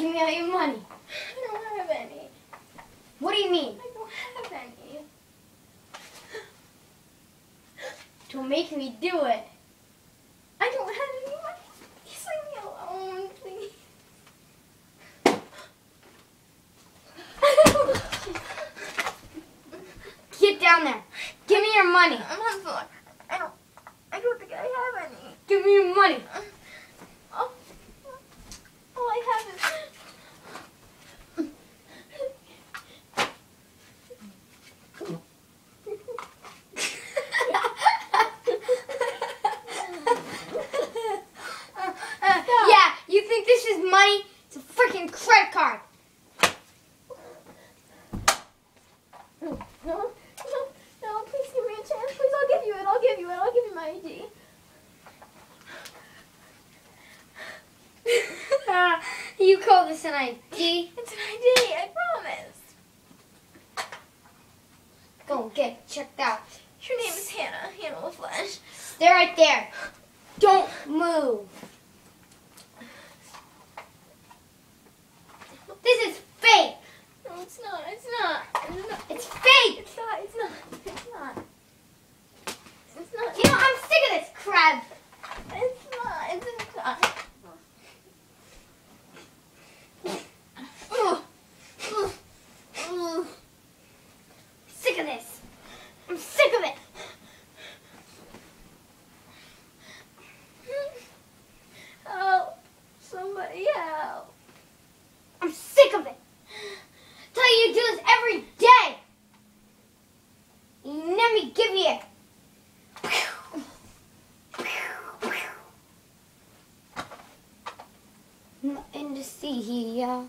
Give me all your money. I don't have any. What do you mean? I don't have any. Don't make me do it. I don't have any money. Just leave me alone, please. Get down there. Give me your money. I'm on the floor. I don't think I have any. Give me your money. Oh, all I have is... Yeah, you think this is money? It's a freaking credit card. No, please give me a chance. Please, I'll give you it. I'll give you my ID. You call this an ID? It's an ID, I promise. Go and get it checked out. Your name is Hannah. Hannah LaFlesh. Stay right there. Don't move. This is fake. No, it's not. It's not. It's fake. It's not. It's not. It's not. It's not. You know, I'm sick of this crap. It's not. It's not. Sick of this. I'm sick of it. Help. Somebody help. I'm sick of it. Tell you to do this every day. You let me give you it. Nothing to see here.